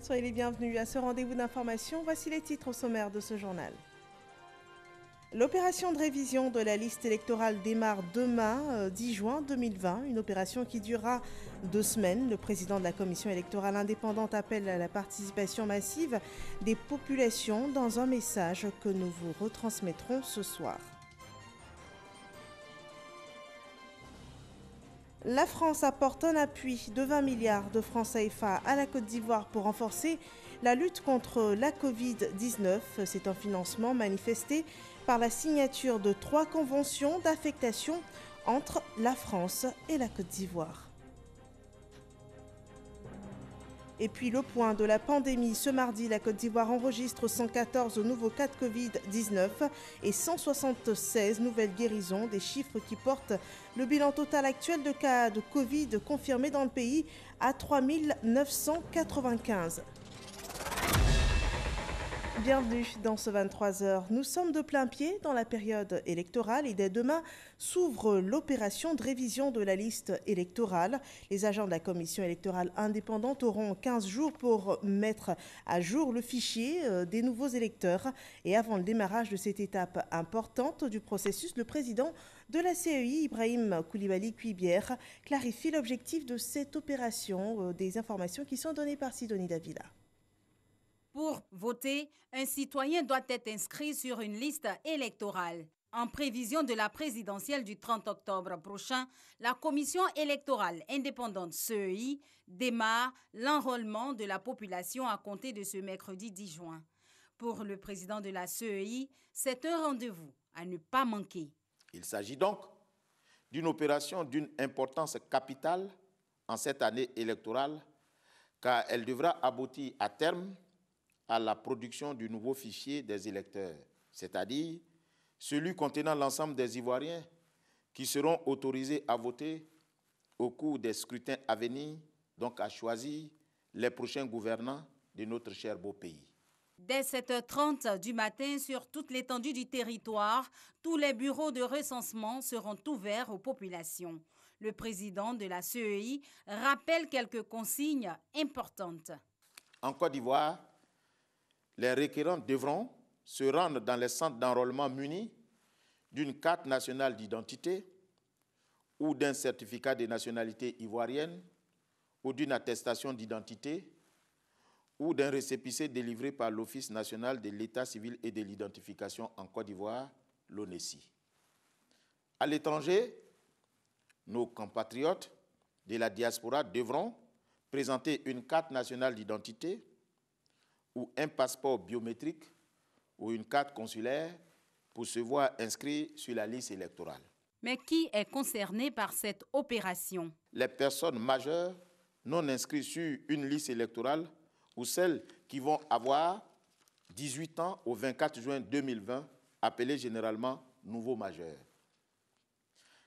Soyez les bienvenus à ce rendez-vous d'information. Voici les titres au sommaire de ce journal. L'opération de révision de la liste électorale démarre demain, 10 juin 2020, une opération qui durera 2 semaines. Le président de la commission électorale indépendante appelle à la participation massive des populations dans un message que nous vous retransmettrons ce soir. La France apporte un appui de 20 milliards de francs CFA à la Côte d'Ivoire pour renforcer la lutte contre la Covid-19. C'est un financement manifesté par la signature de 3 conventions d'affectation entre la France et la Côte d'Ivoire. Et puis le point de la pandémie. Ce mardi, la Côte d'Ivoire enregistre 114 nouveaux cas de Covid-19 et 176 nouvelles guérisons, des chiffres qui portent le bilan total actuel de cas de Covid confirmés dans le pays à 3 995. Bienvenue dans ce 23h. Nous sommes de plein pied dans la période électorale et dès demain s'ouvre l'opération de révision de la liste électorale. Les agents de la commission électorale indépendante auront 15 jours pour mettre à jour le fichier des nouveaux électeurs. Et avant le démarrage de cette étape importante du processus, le président de la CEI, Ibrahim Coulibaly Cuibière, clarifie l'objectif de cette opération. Des informations qui sont données par Sidonie Davila. Pour voter, un citoyen doit être inscrit sur une liste électorale. En prévision de la présidentielle du 30 octobre prochain, la commission électorale indépendante CEI démarre l'enrôlement de la population à compter de ce mercredi 10 juin. Pour le président de la CEI, c'est un rendez-vous à ne pas manquer. Il s'agit donc d'une opération d'une importance capitale en cette année électorale, car elle devra aboutir à terme à la production du nouveau fichier des électeurs, c'est-à-dire celui contenant l'ensemble des Ivoiriens qui seront autorisés à voter au cours des scrutins à venir, donc à choisir les prochains gouvernants de notre cher beau pays. Dès 7h30 du matin, sur toute l'étendue du territoire, tous les bureaux de recensement seront ouverts aux populations. Le président de la CEI rappelle quelques consignes importantes. En Côte d'Ivoire, les requérants devront se rendre dans les centres d'enrôlement munis d'une carte nationale d'identité ou d'un certificat de nationalité ivoirienne ou d'une attestation d'identité ou d'un récépissé délivré par l'Office national de l'état civil et de l'identification en Côte d'Ivoire, l'ONESI. À l'étranger, nos compatriotes de la diaspora devront présenter une carte nationale d'identité ou un passeport biométrique ou une carte consulaire pour se voir inscrit sur la liste électorale. Mais qui est concerné par cette opération? Les personnes majeures non inscrites sur une liste électorale ou celles qui vont avoir 18 ans au 24 juin 2020, appelées généralement nouveaux majeurs.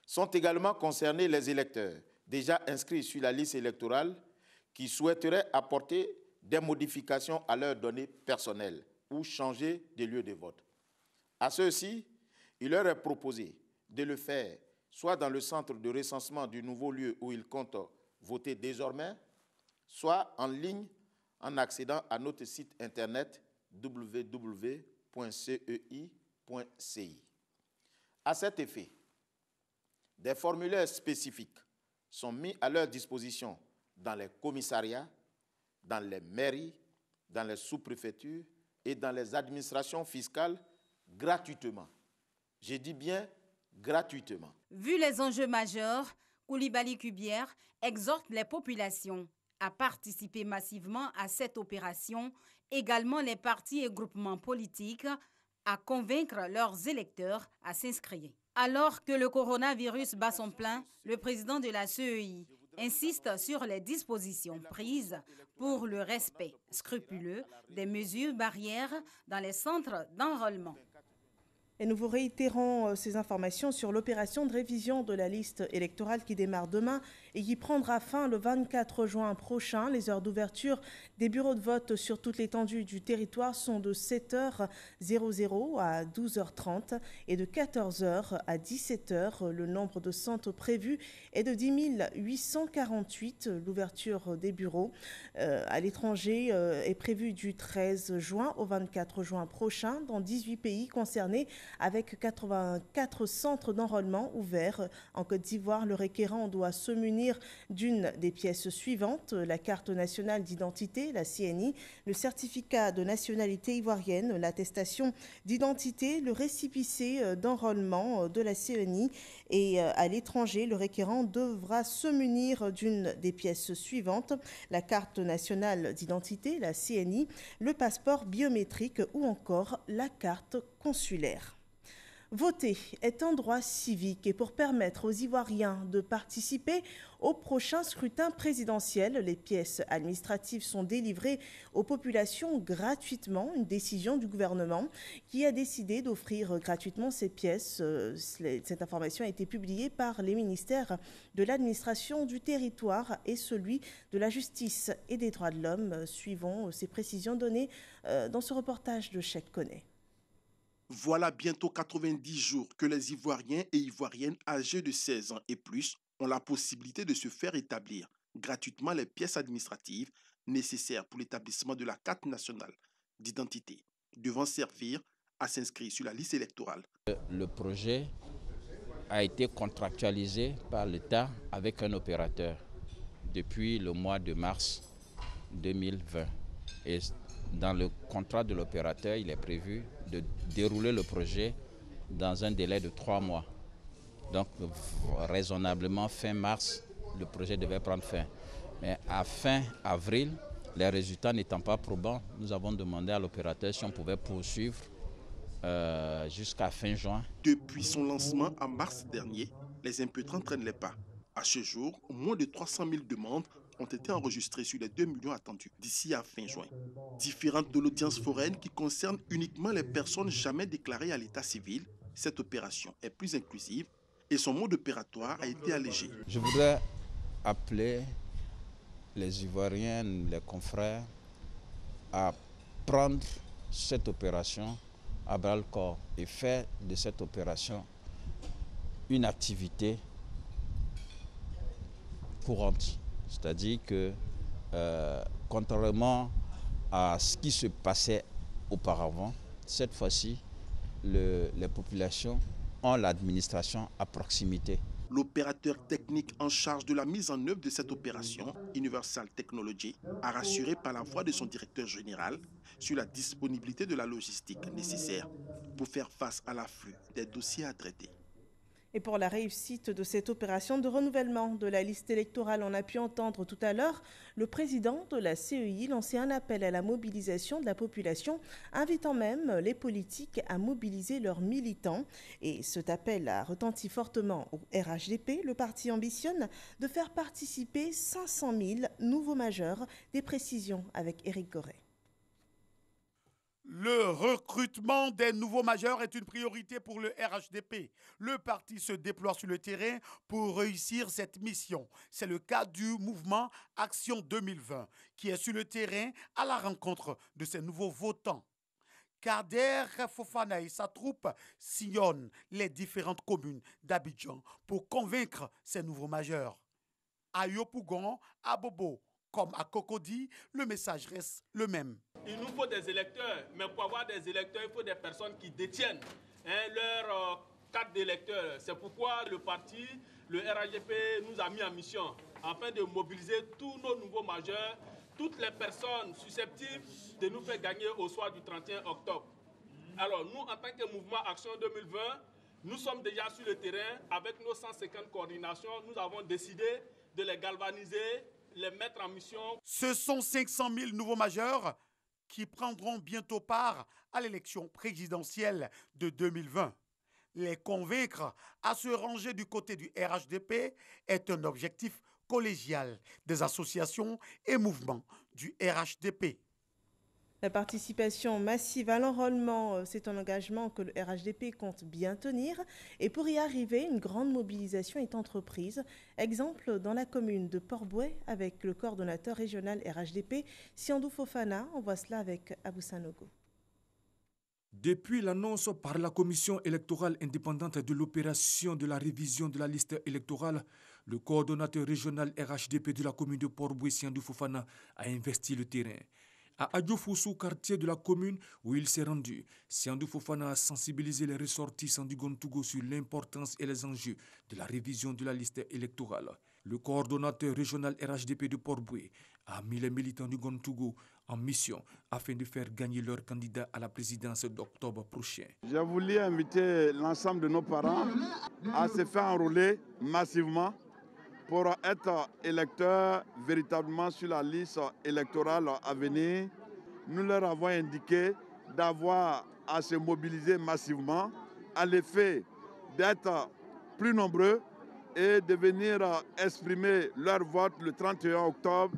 Sont également concernés les électeurs déjà inscrits sur la liste électorale qui souhaiteraient apporter des modifications à leurs données personnelles ou changer de lieu de vote. À ceux-ci, il leur est proposé de le faire soit dans le centre de recensement du nouveau lieu où ils comptent voter désormais, soit en ligne en accédant à notre site internet www.cei.ci. À cet effet, des formulaires spécifiques sont mis à leur disposition dans les commissariats, dans les mairies, dans les sous-préfectures et dans les administrations fiscales gratuitement. Je dis bien gratuitement. Vu les enjeux majeurs, Coulibaly Cuibière exhorte les populations à participer massivement à cette opération, également les partis et groupements politiques à convaincre leurs électeurs à s'inscrire. Alors que le coronavirus bat son plein, le président de la CEI insiste sur les dispositions prises pour le respect scrupuleux des mesures barrières dans les centres d'enrôlement. Et nous vous réitérons ces informations sur l'opération de révision de la liste électorale qui démarre demain et qui prendra fin le 24 juin prochain. Les heures d'ouverture des bureaux de vote sur toute l'étendue du territoire sont de 7h00 à 12h30 et de 14h à 17h. Le nombre de centres prévus est de 10 848. L'ouverture des bureaux à l'étranger est prévue du 13 juin au 24 juin prochain dans 18 pays concernés, avec 84 centres d'enrôlement ouverts. En Côte d'Ivoire, le requérant doit se munir d'une des pièces suivantes: la carte nationale d'identité, la CNI, le certificat de nationalité ivoirienne, l'attestation d'identité, le récépissé d'enrôlement de la CNI. Et à l'étranger, le requérant devra se munir d'une des pièces suivantes: la carte nationale d'identité, la CNI, le passeport biométrique ou encore la carte consulaire. Voter est un droit civique et pour permettre aux Ivoiriens de participer au prochain scrutin présidentiel, les pièces administratives sont délivrées aux populations gratuitement. Une décision du gouvernement qui a décidé d'offrir gratuitement ces pièces. Cette information a été publiée par les ministères de l'administration du territoire et celui de la justice et des droits de l'homme. Suivons ces précisions données dans ce reportage de Cheikh Koné. Voilà bientôt 90 jours que les Ivoiriens et Ivoiriennes âgés de 16 ans et plus ont la possibilité de se faire établir gratuitement les pièces administratives nécessaires pour l'établissement de la carte nationale d'identité, devant servir à s'inscrire sur la liste électorale. Le projet a été contractualisé par l'État avec un opérateur depuis le mois de mars 2020. Et dans le contrat de l'opérateur, il est prévu de dérouler le projet dans un délai de 3 mois. Donc, raisonnablement, fin mars, le projet devait prendre fin. Mais à fin avril, les résultats n'étant pas probants, nous avons demandé à l'opérateur si on pouvait poursuivre jusqu'à fin juin. Depuis son lancement en mars dernier, les impétrants traînent les pas. À ce jour, moins de 300 000 demandes ont été enregistrées sur les 2 millions attendus d'ici à fin juin. Différentes de l'audience foraine qui concerne uniquement les personnes jamais déclarées à l'état civil, cette opération est plus inclusive et son mode opératoire a été allégé. Je voudrais appeler les Ivoiriens, les confrères, à prendre cette opération à bras-le-corps et faire de cette opération une activité courante. C'est-à-dire que, contrairement à ce qui se passait auparavant, cette fois-ci, les populations ont l'administration à proximité. L'opérateur technique en charge de la mise en œuvre de cette opération, Universal Technology, a rassuré par la voix de son directeur général sur la disponibilité de la logistique nécessaire pour faire face à l'afflux des dossiers à traiter. Et pour la réussite de cette opération de renouvellement de la liste électorale, on a pu entendre tout à l'heure le président de la CEI lancer un appel à la mobilisation de la population, invitant même les politiques à mobiliser leurs militants. Et cet appel a retenti fortement au RHDP. Le parti ambitionne de faire participer 500 000 nouveaux majeurs. Des précisions avec Éric Goret. Le recrutement des nouveaux majeurs est une priorité pour le RHDP. Le parti se déploie sur le terrain pour réussir cette mission. C'est le cas du mouvement Action 2020 qui est sur le terrain à la rencontre de ces nouveaux votants. Kader Fofana et sa troupe sillonnent les différentes communes d'Abidjan pour convaincre ces nouveaux majeurs. À Yopougon, à Bobo, comme à Cocody, le message reste le même. Il nous faut des électeurs, mais pour avoir des électeurs, il faut des personnes qui détiennent leur carte d'électeur. C'est pourquoi le parti, le RHDP, nous a mis en mission afin de mobiliser tous nos nouveaux majeurs, toutes les personnes susceptibles de nous faire gagner au soir du 31 octobre. Alors nous, en tant que mouvement Action 2020, nous sommes déjà sur le terrain. Avec nos 150 coordinations, nous avons décidé de les galvaniser, les mettre en mission. Ce sont 500 000 nouveaux majeurs qui prendront bientôt part à l'élection présidentielle de 2020. Les convaincre à se ranger du côté du RHDP est un objectif collégial des associations et mouvements du RHDP. La participation massive à l'enrôlement, c'est un engagement que le RHDP compte bien tenir. Et pour y arriver, une grande mobilisation est entreprise. Exemple dans la commune de Port-Bouët avec le coordonnateur régional RHDP, Siandou Fofana. On voit cela avec Abou Sanogo. Depuis l'annonce par la commission électorale indépendante de l'opération de la révision de la liste électorale, le coordonnateur régional RHDP de la commune de Port-Bouët, Siandou Fofana, a investi le terrain. À Adjofoussou, quartier de la commune où il s'est rendu, Siandou Fofana a sensibilisé les ressortissants du Gontougou sur l'importance et les enjeux de la révision de la liste électorale. Le coordonnateur régional RHDP de Port-Bouët a mis les militants du Gontougou en mission afin de faire gagner leur candidat à la présidence d'octobre prochain. J'ai voulu inviter l'ensemble de nos parents à se faire enrôler massivement pour être électeurs véritablement sur la liste électorale à venir. Nous leur avons indiqué d'avoir à se mobiliser massivement à l'effet d'être plus nombreux et de venir exprimer leur vote le 31 octobre,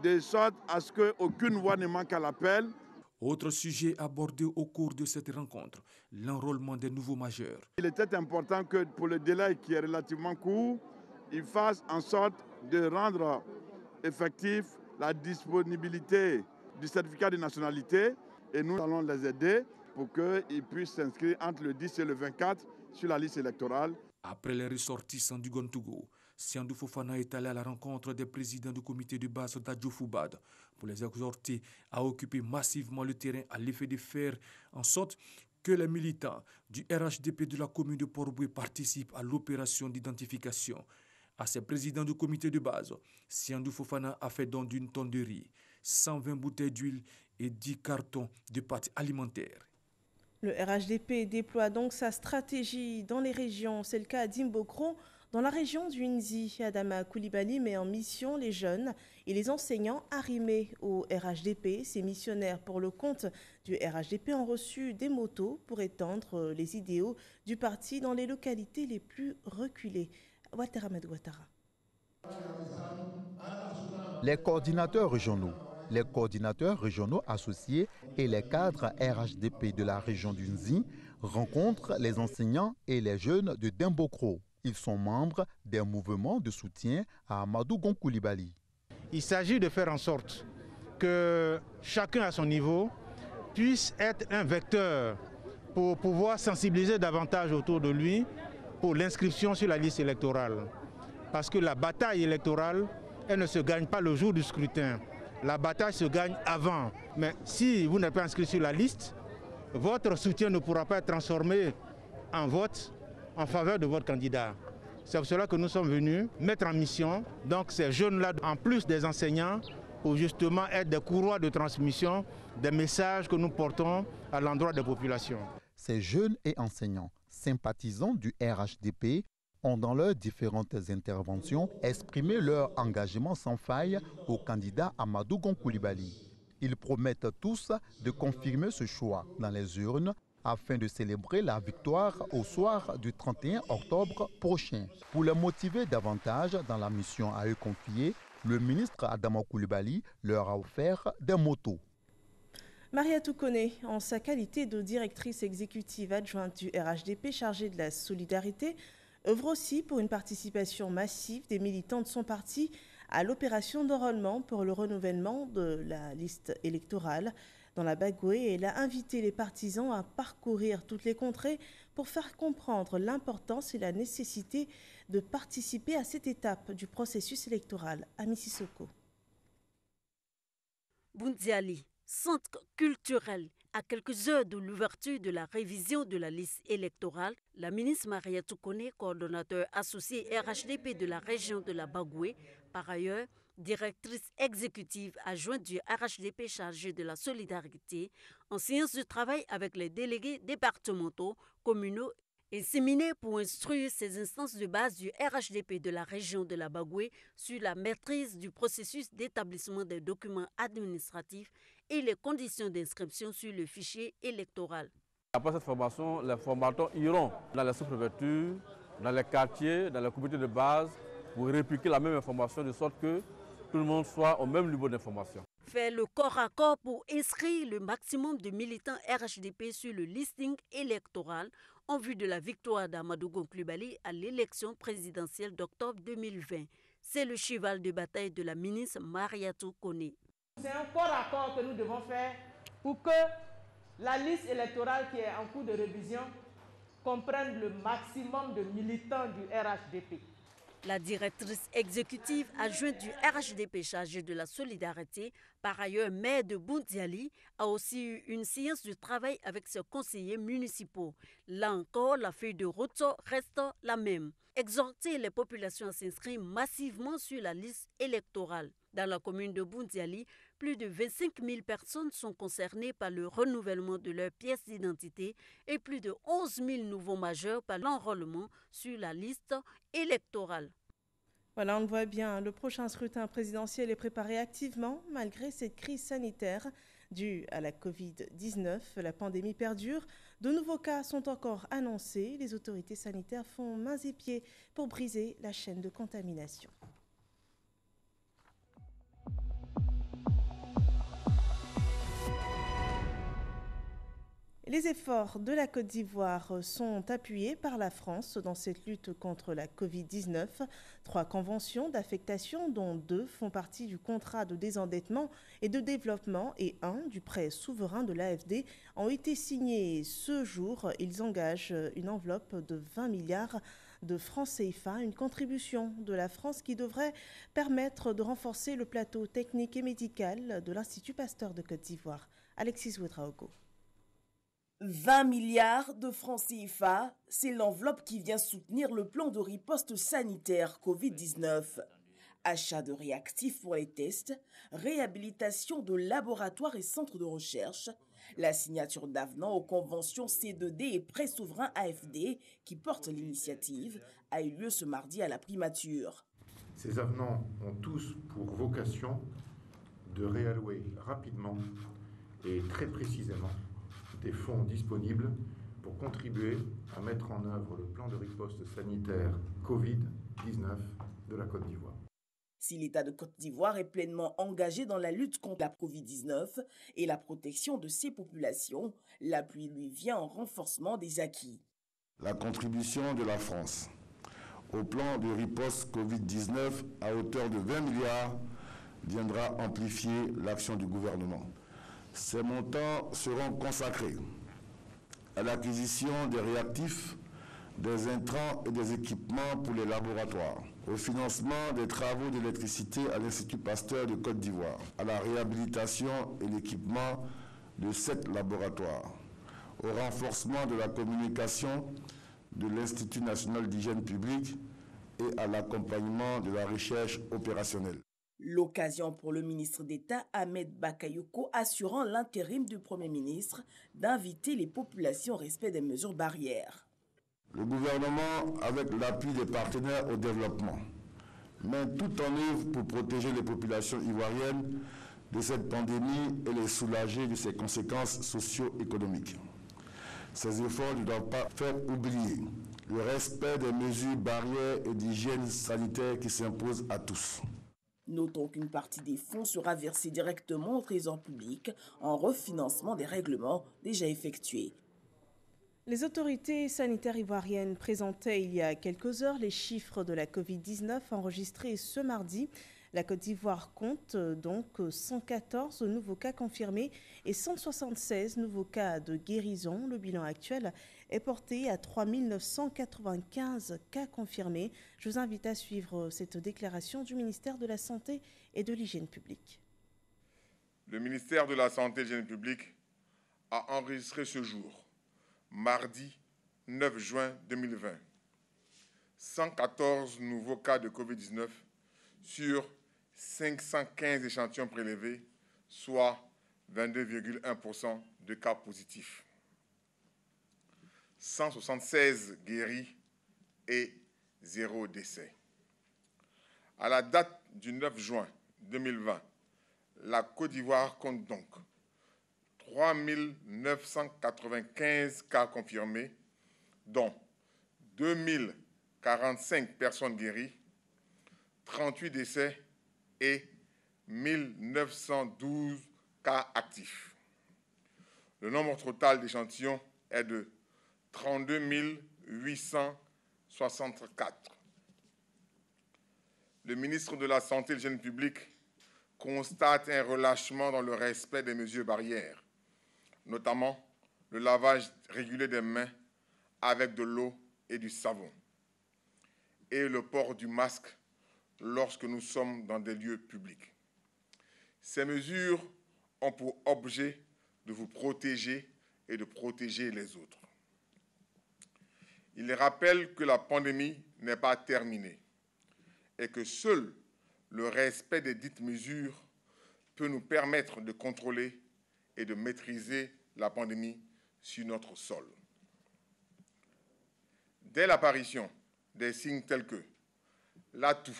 de sorte à ce qu'aucune voix ne manque à l'appel. Autre sujet abordé au cours de cette rencontre, l'enrôlement des nouveaux majeurs. Il était important que pour le délai qui est relativement court, ils fassent en sorte de rendre effectif la disponibilité du certificat de nationalité et nous allons les aider pour qu'ils puissent s'inscrire entre le 10 et le 24 sur la liste électorale. Après les ressortissants du Gontougou, Siandou Fofana est allé à la rencontre des présidents du comité de base d'Adjofoubad pour les exhorter à occuper massivement le terrain à l'effet de faire en sorte que les militants du RHDP de la commune de Port-Bouët participent à l'opération d'identification. À ses présidents du comité de base, Siandou Fofana a fait don d'une tonne de riz, 120 bouteilles d'huile et 10 cartons de pâtes alimentaires. Le RHDP déploie donc sa stratégie dans les régions. C'est le cas à Dimbokro. Dans la région du Nzi, Adama Koulibaly met en mission les jeunes et les enseignants arrimés au RHDP. Ces missionnaires pour le compte du RHDP ont reçu des motos pour étendre les idéaux du parti dans les localités les plus reculées. Ouattara Ahmed Ouattara. Les coordinateurs régionaux associés et les cadres RHDP de la région du Nzi rencontrent les enseignants et les jeunes de Dimbokro. Ils sont membres des mouvements de soutien à Amadou Gon Koulibaly. Il s'agit de faire en sorte que chacun à son niveau puisse être un vecteur pour pouvoir sensibiliser davantage autour de lui pour l'inscription sur la liste électorale. Parce que la bataille électorale, elle ne se gagne pas le jour du scrutin. La bataille se gagne avant. Mais si vous n'êtes pas inscrit sur la liste, votre soutien ne pourra pas être transformé en vote en faveur de votre candidat. C'est pour cela que nous sommes venus mettre en mission donc ces jeunes-là, en plus des enseignants, pour justement être des courroies de transmission des messages que nous portons à l'endroit des populations. Ces jeunes et enseignants, sympathisants du RHDP, ont dans leurs différentes interventions exprimé leur engagement sans faille au candidat Amadou Gon Koulibaly. Ils promettent tous de confirmer ce choix dans les urnes afin de célébrer la victoire au soir du 31 octobre prochain. Pour les motiver davantage dans la mission à eux confiée, le ministre Adama Koulibaly leur a offert des motos. Maria Toukone, en sa qualité de directrice exécutive adjointe du RHDP chargée de la solidarité, œuvre aussi pour une participation massive des militants de son parti à l'opération d'enrôlement pour le renouvellement de la liste électorale. Dans la Bagoué, elle a invité les partisans à parcourir toutes les contrées pour faire comprendre l'importance et la nécessité de participer à cette étape du processus électoral. Ami Sissoko. Boundiali, centre culturel. À quelques heures de l'ouverture de la révision de la liste électorale, la ministre Maria Toukone, coordonnateur associé RHDP de la région de la Bagoué, par ailleurs directrice exécutive adjointe du RHDP chargée de la solidarité, en séance de travail avec les délégués départementaux, communaux et séminaire pour instruire ces instances de base du RHDP de la région de la Bagoué sur la maîtrise du processus d'établissement des documents administratifs et les conditions d'inscription sur le fichier électoral. Après cette formation, les formateurs iront dans les sous-préfectures, dans les quartiers, dans les comités de base pour répliquer la même information de sorte que tout le monde soit au même niveau d'information. fait le corps à corps pour inscrire le maximum de militants RHDP sur le listing électoral en vue de la victoire d'Amadou Gon Coulibaly à l'élection présidentielle d'octobre 2020. C'est le cheval de bataille de la ministre Mariatou Koné. C'est un corps à corps que nous devons faire pour que la liste électorale qui est en cours de révision comprenne le maximum de militants du RHDP. La directrice exécutive adjointe du RHDP chargée de la solidarité, par ailleurs maire de Boundiali, a aussi eu une séance de travail avec ses conseillers municipaux. Là encore, la feuille de route reste la même. Exhorter les populations à s'inscrire massivement sur la liste électorale. Dans la commune de Boundiali, plus de 25 000 personnes sont concernées par le renouvellement de leurs pièces d'identité et plus de 11 000 nouveaux majeurs par l'enrôlement sur la liste électorale. Voilà, on le voit bien, le prochain scrutin présidentiel est préparé activement malgré cette crise sanitaire due à la Covid-19. La pandémie perdure, de nouveaux cas sont encore annoncés. Les autorités sanitaires font mains et pieds pour briser la chaîne de contamination. Les efforts de la Côte d'Ivoire sont appuyés par la France dans cette lutte contre la Covid-19. 3 conventions d'affectation, dont 2 font partie du contrat de désendettement et de développement et 1 du prêt souverain de l'AFD, ont été signées ce jour. Ils engagent une enveloppe de 20 milliards de francs CFA, une contribution de la France qui devrait permettre de renforcer le plateau technique et médical de l'Institut Pasteur de Côte d'Ivoire. Alexis Ouedraogo. 20 milliards de francs CFA, c'est l'enveloppe qui vient soutenir le plan de riposte sanitaire Covid-19. Achat de réactifs pour les tests, réhabilitation de laboratoires et centres de recherche, la signature d'avenants aux conventions C2D et prêt souverain AFD qui portent l'initiative a eu lieu ce mardi à la primature. Ces avenants ont tous pour vocation de réallouer rapidement et très précisément des fonds disponibles pour contribuer à mettre en œuvre le plan de riposte sanitaire Covid-19 de la Côte d'Ivoire. Si l'État de Côte d'Ivoire est pleinement engagé dans la lutte contre la Covid-19 et la protection de ses populations, l'appui lui vient en renforcement des acquis. La contribution de la France au plan de riposte Covid-19 à hauteur de 20 milliards viendra amplifier l'action du gouvernement. Ces montants seront consacrés à l'acquisition des réactifs, des intrants et des équipements pour les laboratoires, au financement des travaux d'électricité à l'Institut Pasteur de Côte d'Ivoire, à la réhabilitation et l'équipement de 7 laboratoires, au renforcement de la communication de l'Institut national d'hygiène publique et à l'accompagnement de la recherche opérationnelle. L'occasion pour le ministre d'État Ahmed Bakayoko, assurant l'intérim du Premier ministre, d'inviter les populations au respect des mesures barrières. Le gouvernement, avec l'appui des partenaires au développement, met tout en œuvre pour protéger les populations ivoiriennes de cette pandémie et les soulager de ses conséquences socio-économiques. Ces efforts ne doivent pas faire oublier le respect des mesures barrières et d'hygiène sanitaire qui s'imposent à tous. Notons qu'une partie des fonds sera versée directement au Trésor public en refinancement des règlements déjà effectués. Les autorités sanitaires ivoiriennes présentaient il y a quelques heures les chiffres de la Covid-19 enregistrés ce mardi. La Côte d'Ivoire compte donc 114 nouveaux cas confirmés et 176 nouveaux cas de guérison. Le bilan actuel est porté à 3 995 cas confirmés. Je vous invite à suivre cette déclaration du ministère de la Santé et de l'Hygiène publique. Le ministère de la Santé et de l'Hygiène publique a enregistré ce jour, mardi 9 juin 2020, 114 nouveaux cas de Covid-19 sur 515 échantillons prélevés, soit 22,1% de cas positifs. 176 guéris et 0 décès. À la date du 9 juin 2020, la Côte d'Ivoire compte donc 3 995 cas confirmés, dont 2 045 personnes guéries, 38 décès et 1912 cas actifs. Le nombre total d'échantillons est de 32 864. Le ministre de la Santé et de l'Hygiène publique constate un relâchement dans le respect des mesures barrières, notamment le lavage régulier des mains avec de l'eau et du savon, et le port du masque lorsque nous sommes dans des lieux publics. Ces mesures ont pour objet de vous protéger et de protéger les autres. Il rappelle que la pandémie n'est pas terminée et que seul le respect des dites mesures peut nous permettre de contrôler et de maîtriser la pandémie sur notre sol. Dès l'apparition des signes tels que la toux,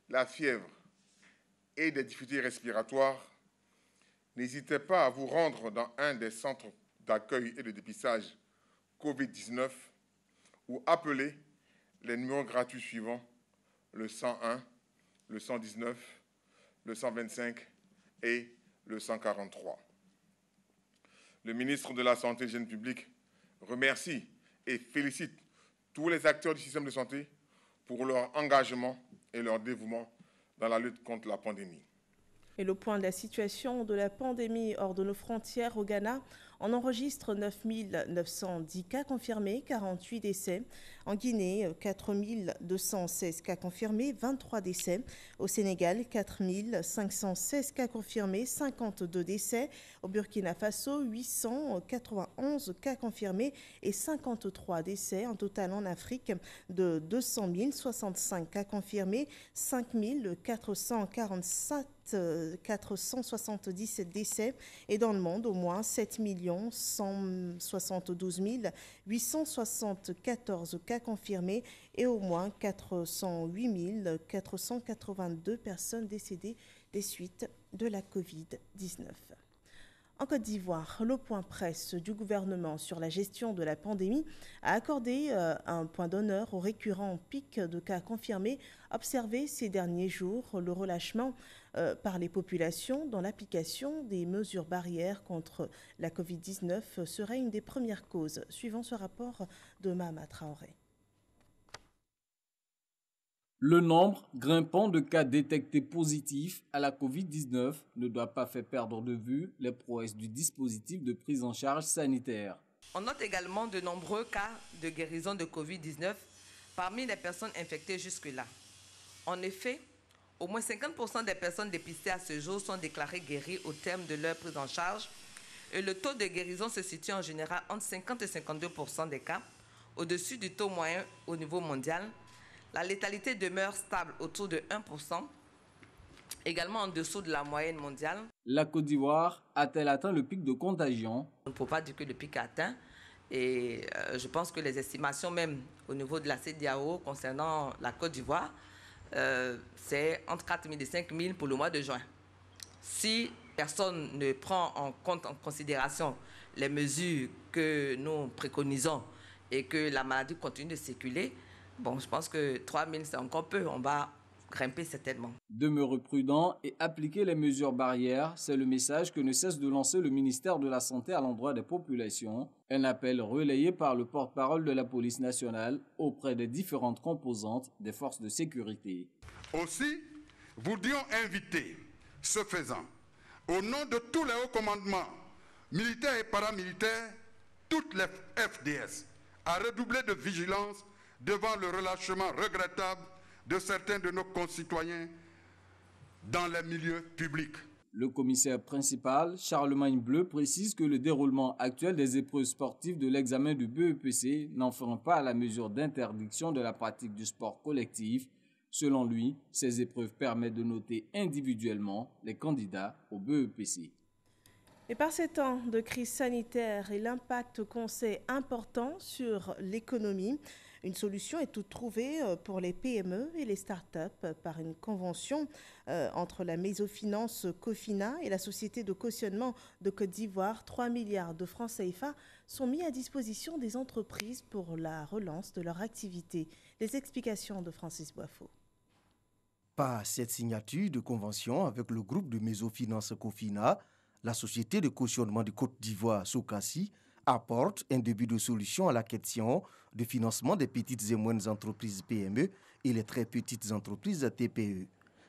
la fièvre et des difficultés respiratoires, n'hésitez pas à vous rendre dans un des centres d'accueil et de dépistage Covid-19 ou appelez les numéros gratuits suivants, le 101, le 119, le 125 et le 143. Le ministre de la Santé et de l'Hygiène publique remercie et félicite tous les acteurs du système de santé pour leur engagement et leur dévouement dans la lutte contre la pandémie. Et le point de la situation de la pandémie hors de nos frontières au Ghana, on enregistre 9 910 cas confirmés, 48 décès. En Guinée, 4 216 cas confirmés, 23 décès. Au Sénégal, 4 516 cas confirmés, 52 décès. Au Burkina Faso, 891 cas confirmés et 53 décès. En total, en Afrique, de 200 065 cas confirmés, 5 477 décès. Et dans le monde, au moins 7 172 874 cas confirmés et au moins 408 482 personnes décédées des suites de la Covid-19. En Côte d'Ivoire, le point presse du gouvernement sur la gestion de la pandémie a accordé un point d'honneur aux récurrents pics de cas confirmés observés ces derniers jours. Le relâchement par les populations dans l'application des mesures barrières contre la Covid-19 serait une des premières causes, suivant ce rapport de Mahama Traoré. Le nombre grimpant de cas détectés positifs à la Covid-19 ne doit pas faire perdre de vue les prouesses du dispositif de prise en charge sanitaire. On note également de nombreux cas de guérison de Covid-19 parmi les personnes infectées jusque-là. En effet, au moins 50% des personnes dépistées à ce jour sont déclarées guéries au terme de leur prise en charge et le taux de guérison se situe en général entre 50 et 52% des cas, au-dessus du taux moyen au niveau mondial. La létalité demeure stable autour de 1%, également en dessous de la moyenne mondiale. La Côte d'Ivoire a-t-elle atteint le pic de contagion? On ne peut pas dire que le pic est atteint. Et je pense que les estimations même au niveau de la CEDEAO concernant la Côte d'Ivoire, c'est entre 4 000 et 5 000 pour le mois de juin. Si personne ne prend en considération les mesures que nous préconisons et que la maladie continue de circuler, bon, je pense que 3 000, c'est encore peu. On va grimper certainement. Demeurez prudent et appliquer les mesures barrières, c'est le message que ne cesse de lancer le ministère de la Santé à l'endroit des populations. Un appel relayé par le porte-parole de la police nationale auprès des différentes composantes des forces de sécurité. Aussi, voulions inviter, ce faisant, au nom de tous les hauts commandements, militaires et paramilitaires, toutes les FDS, à redoubler de vigilance devant le relâchement regrettable de certains de nos concitoyens dans les milieux publics. Le commissaire principal, Charlemagne Bleu, précise que le déroulement actuel des épreuves sportives de l'examen du BEPC n'enfreint pas à la mesure d'interdiction de la pratique du sport collectif. Selon lui, ces épreuves permettent de noter individuellement les candidats au BEPC. Et par ces temps de crise sanitaire et l'impact qu'on sait important sur l'économie, une solution est toute trouvée pour les PME et les startups par une convention entre la Mésofinance Cofina et la Société de cautionnement de Côte d'Ivoire. 3 milliards de francs CFA sont mis à disposition des entreprises pour la relance de leur activité. Les explications de Francis Boifo. Par cette signature de convention avec le groupe de Mésofinance Cofina, la société de cautionnement de Côte d'Ivoire, Socasi, apporte un début de solution à la question de financement des petites et moyennes entreprises PME et les très petites entreprises TPE.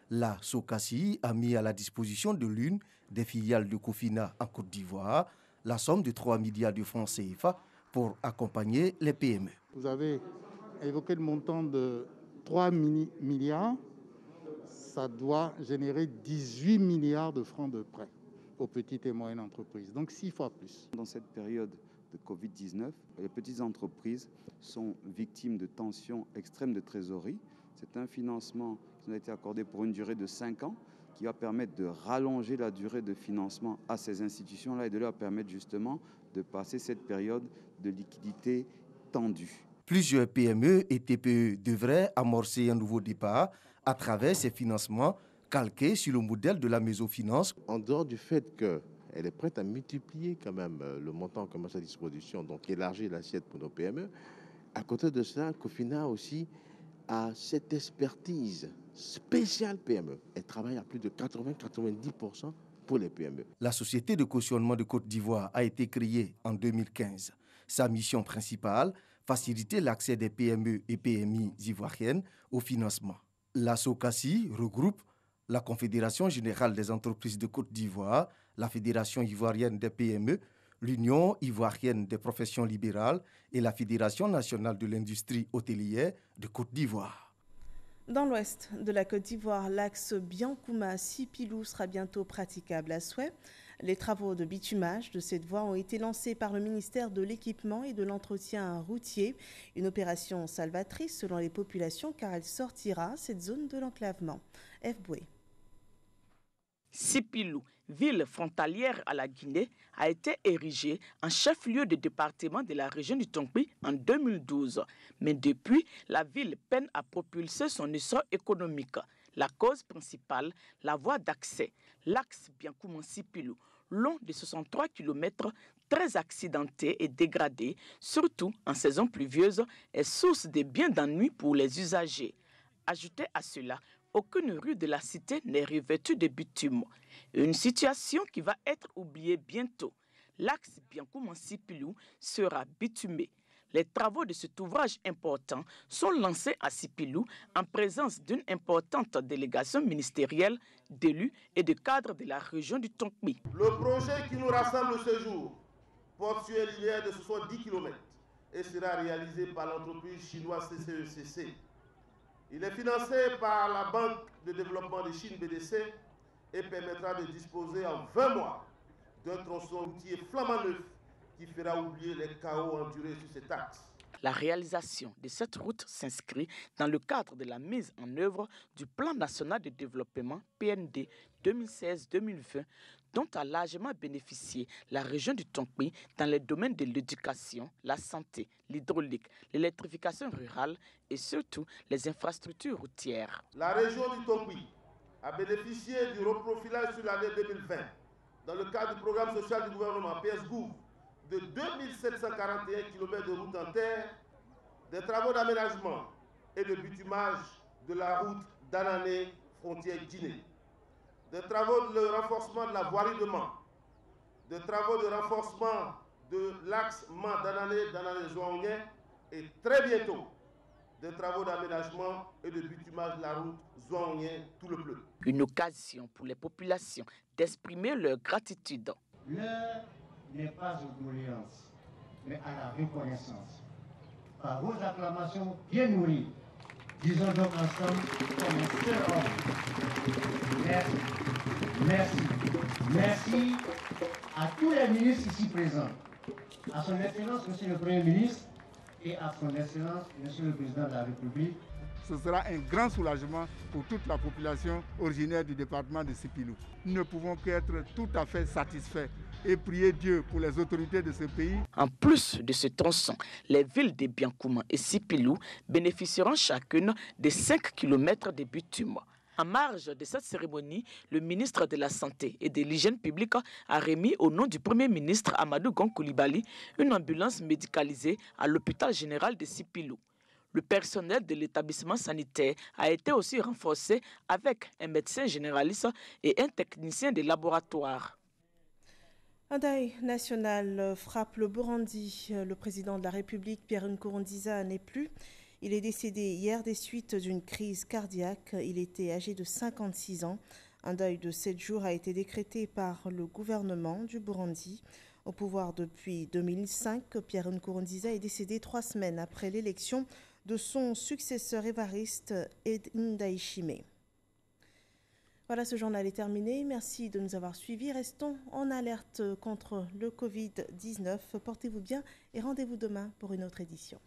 La Socasi a mis à la disposition de l'une des filiales de Cofina en Côte d'Ivoire la somme de 3 milliards de francs CFA pour accompagner les PME. Vous avez évoqué le montant de 3 milliards. Ça doit générer 18 milliards de francs de prêts aux petites et moyennes entreprises, donc 6 fois plus. Dans cette période de Covid-19, les petites entreprises sont victimes de tensions extrêmes de trésorerie. C'est un financement qui nous a été accordé pour une durée de 5 ans qui va permettre de rallonger la durée de financement à ces institutions-là et de leur permettre justement de passer cette période de liquidité tendue. Plusieurs PME et TPE devraient amorcer un nouveau départ à travers ces financements calqués sur le modèle de la Mésofinance. En dehors du fait qu'elle est prête à multiplier quand même le montant qu'on met à sa disposition, donc élargir l'assiette pour nos PME, à côté de ça, Cofina aussi a cette expertise spéciale PME. Elle travaille à plus de 80-90% pour les PME. La société de cautionnement de Côte d'Ivoire a été créée en 2015. Sa mission principale, faciliter l'accès des PME et PMI ivoiriennes au financement. La Socasi regroupe la Confédération générale des entreprises de Côte d'Ivoire, la Fédération ivoirienne des PME, l'Union ivoirienne des professions libérales et la Fédération nationale de l'industrie hôtelière de Côte d'Ivoire. Dans l'ouest de la Côte d'Ivoire, l'axe Biancouma-Sipilou sera bientôt praticable à souhait. Les travaux de bitumage de cette voie ont été lancés par le ministère de l'Équipement et de l'Entretien routier. Une opération salvatrice selon les populations car elle sortira cette zone de l'enclavement. F. Boué. Sipilou, ville frontalière à la Guinée, a été érigée en chef-lieu de département de la région du Tongpi en 2012. Mais depuis, la ville peine à propulser son essor économique. La cause principale, la voie d'accès, l'axe Biancouma-Sipilou, long de 63 km, très accidenté et dégradé, surtout en saison pluvieuse, est source de bien d'ennui pour les usagers. Ajoutez à cela, aucune rue de la cité n'est revêtue de bitume. Une situation qui va être oubliée bientôt. L'axe Biancouma-Sipilou sera bitumé. Les travaux de cet ouvrage important sont lancés à Sipilou en présence d'une importante délégation ministérielle d'élus et de cadres de la région du Tongpi. Le projet qui nous rassemble ce jour porte sur un linéaire de 70 km et sera réalisé par l'entreprise chinoise CCECC. Il est financé par la Banque de développement de Chine BDC et permettra de disposer en 20 mois d'un tronçon routier flambant neuf qui fera oublier les chaos endurés sur cet axe. La réalisation de cette route s'inscrit dans le cadre de la mise en œuvre du Plan national de développement PND 2016-2020 dont a largement bénéficié la région du Tongpi dans les domaines de l'éducation, la santé, l'hydraulique, l'électrification rurale et surtout les infrastructures routières. La région du Tongpi a bénéficié du reprofilage sur l'année 2020 dans le cadre du programme social du gouvernement PSGouv de 2741 km de route en terre, des travaux d'aménagement et de bitumage de la route d'Anané, frontière Guinée, des travaux de renforcement de la voirie de Mans, des travaux de renforcement de l'axe Mans-Danané-Zouangien et très bientôt des travaux d'aménagement et de bitumage de la route Zouangien tout le bleu. Une occasion pour les populations d'exprimer leur gratitude. L'heure n'est pas aux doléances, mais à la reconnaissance. Par vos acclamations bien nourries, disons donc ensemble comme un seul homme. Merci, merci, merci à tous les ministres ici présents, à son Excellence, Monsieur le Premier ministre, et à son Excellence, Monsieur le Président de la République. Ce sera un grand soulagement pour toute la population originaire du département de Sipilou. Nous ne pouvons qu'être tout à fait satisfaits et prier Dieu pour les autorités de ce pays. En plus de ce tronçon, les villes de Biancouma et Sipilou bénéficieront chacune de 5 km de bitume. En marge de cette cérémonie, le ministre de la Santé et de l'Hygiène publique a remis au nom du Premier ministre Amadou Gon Coulibaly une ambulance médicalisée à l'hôpital général de Sipilou. Le personnel de l'établissement sanitaire a été aussi renforcé avec un médecin généraliste et un technicien de laboratoire. Un deuil national frappe le Burundi. Le président de la République, Pierre Nkurunziza, n'est plus. Il est décédé hier des suites d'une crise cardiaque. Il était âgé de 56 ans. Un deuil de 7 jours a été décrété par le gouvernement du Burundi. Au pouvoir depuis 2005, Pierre Nkurunziza est décédé 3 semaines après l'élection de son successeur Évariste Ndayishimiye. Voilà, ce journal est terminé. Merci de nous avoir suivis. Restons en alerte contre le Covid-19. Portez-vous bien et rendez-vous demain pour une autre édition.